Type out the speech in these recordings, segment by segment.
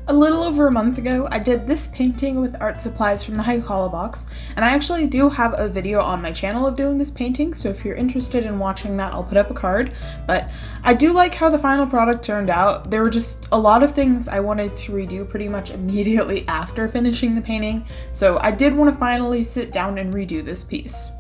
A little over a month ago, I did this painting with art supplies from the Heikala box, and I actually do have a video on my channel of doing this painting, so if you're interested in watching that, I'll put up a card. But I do like how the final product turned out. There were just a lot of things I wanted to redo pretty much immediately after finishing the painting, so I did want to finally sit down and redo this piece.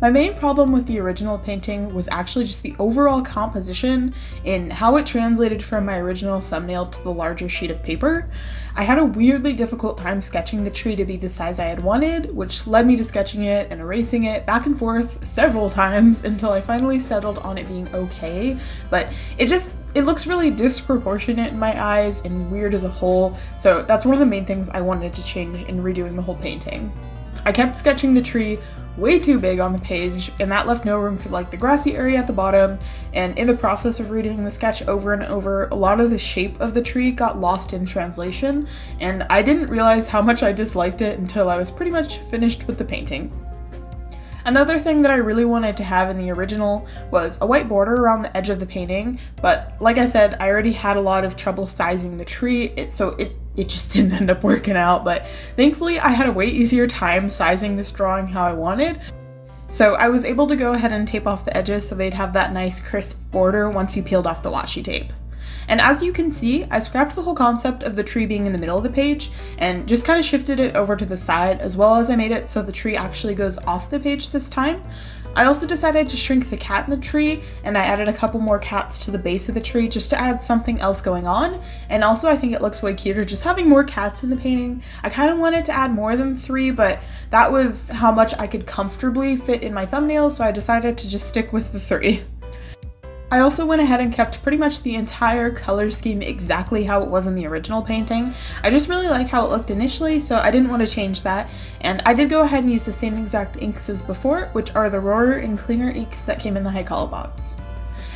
My main problem with the original painting was actually just the overall composition and how it translated from my original thumbnail to the larger sheet of paper. I had a weirdly difficult time sketching the tree to be the size I had wanted, which led me to sketching it and erasing it back and forth several times until I finally settled on it being okay, but it looks really disproportionate in my eyes and weird as a whole, so that's one of the main things I wanted to change in redoing the whole painting. I kept sketching the tree way too big on the page, and that left no room for like the grassy area at the bottom, and in the process of redoing the sketch over and over, a lot of the shape of the tree got lost in translation, and I didn't realize how much I disliked it until I was pretty much finished with the painting. Another thing that I really wanted to have in the original was a white border around the edge of the painting, but like I said, I already had a lot of trouble sizing the tree, so it just didn't end up working out, but thankfully I had a way easier time sizing this drawing how I wanted. So I was able to go ahead and tape off the edges so they'd have that nice crisp border once you peeled off the washi tape. And as you can see, I scrapped the whole concept of the tree being in the middle of the page and just kind of shifted it over to the side, as well as I made it so the tree actually goes off the page this time. I also decided to shrink the cat in the tree, and I added a couple more cats to the base of the tree just to add something else going on, and also I think it looks way cuter just having more cats in the painting. I kind of wanted to add more than 3, but that was how much I could comfortably fit in my thumbnail, so I decided to just stick with the 3. I also went ahead and kept pretty much the entire color scheme exactly how it was in the original painting. I just really like how it looked initially, so I didn't want to change that, and I did go ahead and use the same exact inks as before, which are the Rohrer Klingner Inks that came in the Heikala box.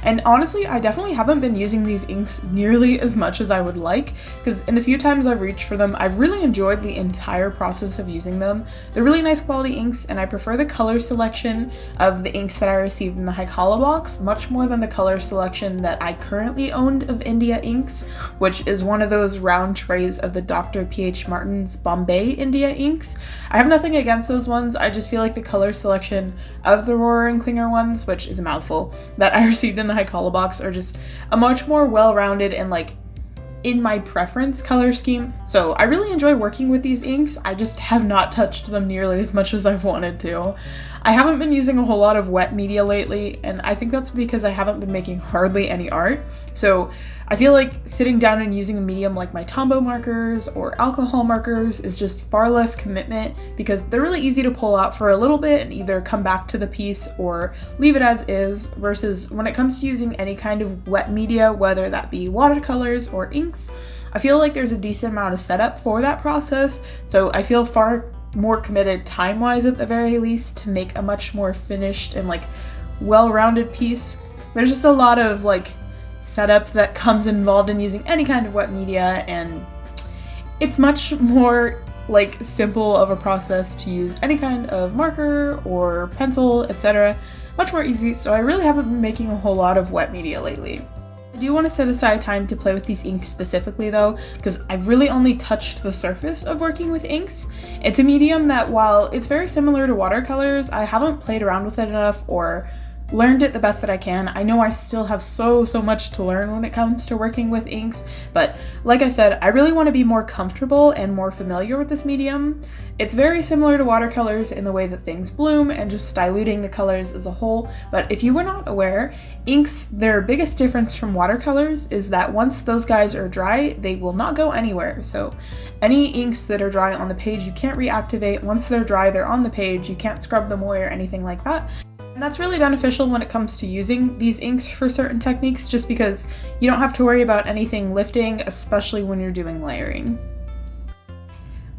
And honestly, I definitely haven't been using these inks nearly as much as I would like, because in the few times I've reached for them, I've really enjoyed the entire process of using them. They're really nice quality inks, and I prefer the color selection of the inks that I received in the Heikala box much more than the color selection that I currently owned of India inks, which is one of those round trays of the Dr. P.H. Martin's Bombay India inks. I have nothing against those ones, I just feel like the color selection of the Rohrer Klingner ones, which is a mouthful, that I received in the Heikala box are just a much more well-rounded and like in my preference color scheme. So I really enjoy working with these inks. I just have not touched them nearly as much as I've wanted to. I haven't been using a whole lot of wet media lately, and I think that's because I haven't been making hardly any art. So I feel like sitting down and using a medium like my Tombow markers or alcohol markers is just far less commitment because they're really easy to pull out for a little bit and either come back to the piece or leave it as is, versus when it comes to using any kind of wet media, whether that be watercolors or inks, I feel like there's a decent amount of setup for that process, so I feel far more committed time-wise at the very least to make a much more finished and like well-rounded piece. There's just a lot of like setup that comes involved in using any kind of wet media, and it's much more like simple of a process to use any kind of marker or pencil, etc. Much more easy, so I really haven't been making a whole lot of wet media lately. I do want to set aside time to play with these inks specifically though, because I've really only touched the surface of working with inks. It's a medium that, while it's very similar to watercolors, I haven't played around with it enough or learned it the best that I can. I know I still have so much to learn when it comes to working with inks, but like I said, I really want to be more comfortable and more familiar with this medium. It's very similar to watercolors in the way that things bloom and just diluting the colors as a whole, but if you were not aware, inks, their biggest difference from watercolors is that once those guys are dry, they will not go anywhere. So any inks that are dry on the page, you can't reactivate. Once they're dry, they're on the page, you can't scrub them away or anything like that. And that's really beneficial when it comes to using these inks for certain techniques, just because you don't have to worry about anything lifting, especially when you're doing layering.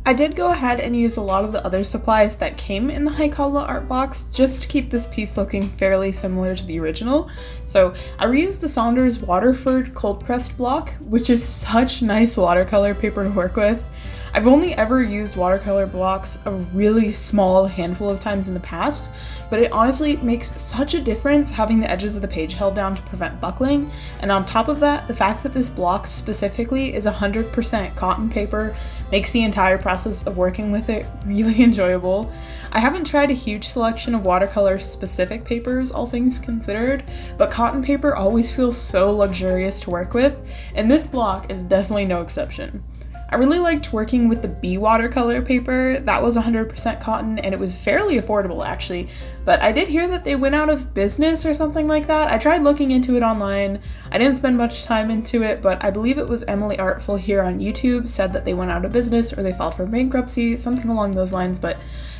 I did go ahead and use a lot of the other supplies that came in the Heikala art box just to keep this piece looking fairly similar to the original. So I reused the Saunders Waterford cold pressed block, which is such nice watercolor paper to work with. I've only ever used watercolor blocks a really small handful of times in the past, but it honestly makes such a difference having the edges of the page held down to prevent buckling, and on top of that, the fact that this block specifically is 100% cotton paper makes the entire process of working with it really enjoyable. I haven't tried a huge selection of watercolor specific papers, all things considered, but cotton paper always feels so luxurious to work with, and this block is definitely no exception. I really liked working with the B watercolor paper. That was 100% cotton and it was fairly affordable actually, but I did hear that they went out of business or something like that. I tried looking into it online. I didn't spend much time into it, but I believe it was Emily Artful here on YouTube said that they went out of business or they filed for bankruptcy, something along those lines, but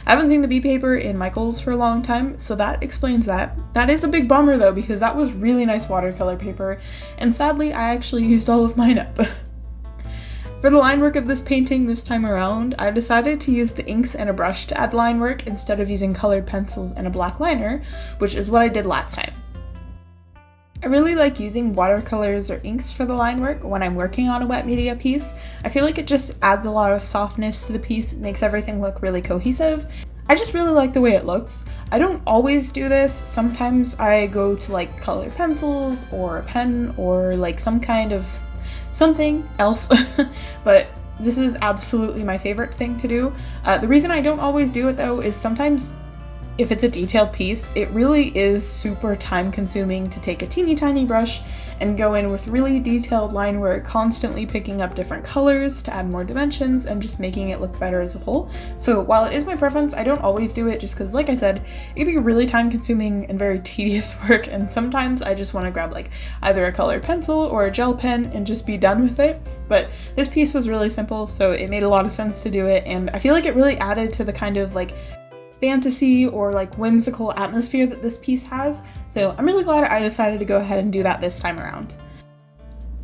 I haven't seen the B paper in Michael's for a long time, so that explains that. That is a big bummer though, because that was really nice watercolor paper, and sadly I actually used all of mine up. For the line work of this painting this time around, I decided to use the inks and a brush to add line work instead of using colored pencils and a black liner, which is what I did last time. I really like using watercolors or inks for the line work when I'm working on a wet media piece. I feel like it just adds a lot of softness to the piece, makes everything look really cohesive. I just really like the way it looks. I don't always do this. Sometimes I go to like colored pencils or a pen or like some kind of something else, but this is absolutely my favorite thing to do. The reason I don't always do it though is sometimes if it's a detailed piece, it really is super time consuming to take a teeny tiny brush and go in with really detailed line work, constantly picking up different colors to add more dimensions and just making it look better as a whole. So while it is my preference, I don't always do it just because, like I said, it'd be really time consuming and very tedious work, and sometimes I just want to grab like either a colored pencil or a gel pen and just be done with it. But this piece was really simple, so it made a lot of sense to do it, and I feel like it really added to the kind of like fantasy or like whimsical atmosphere that this piece has, so I'm really glad I decided to go ahead and do that this time around.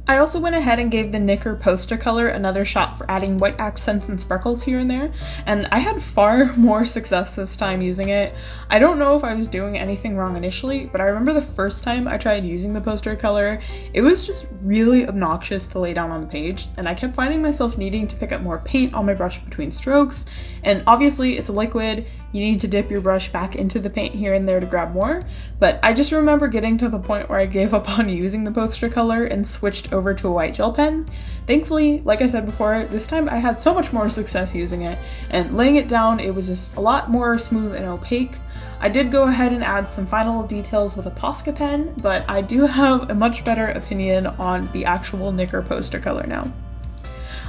I also went ahead and gave the knicker poster color another shot for adding white accents and sparkles here and there, and I had far more success this time using it. I don't know if I was doing anything wrong initially, but I remember the first time I tried using the poster color, it was just really obnoxious to lay down on the page, and I kept finding myself needing to pick up more paint on my brush between strokes, and obviously it's a liquid, you need to dip your brush back into the paint here and there to grab more, but I just remember getting to the point where I gave up on using the poster color and switched over to a white gel pen. Thankfully, like I said before, this time I had so much more success using it, and laying it down, it was just a lot more smooth and opaque. I did go ahead and add some final details with a Posca pen, but I do have a much better opinion on the actual knicker poster color now.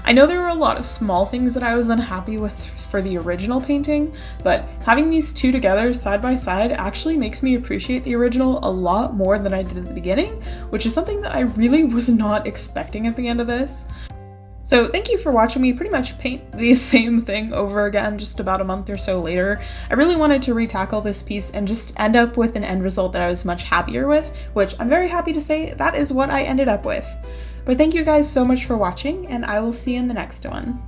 I know there were a lot of small things that I was unhappy with for the original painting, but having these two together side by side actually makes me appreciate the original a lot more than I did at the beginning, which is something that I really was not expecting at the end of this. So thank you for watching me pretty much paint the same thing over again just about a month or so later. I really wanted to retackle this piece and just end up with an end result that I was much happier with, which I'm very happy to say that is what I ended up with. But thank you guys so much for watching, and I will see you in the next one.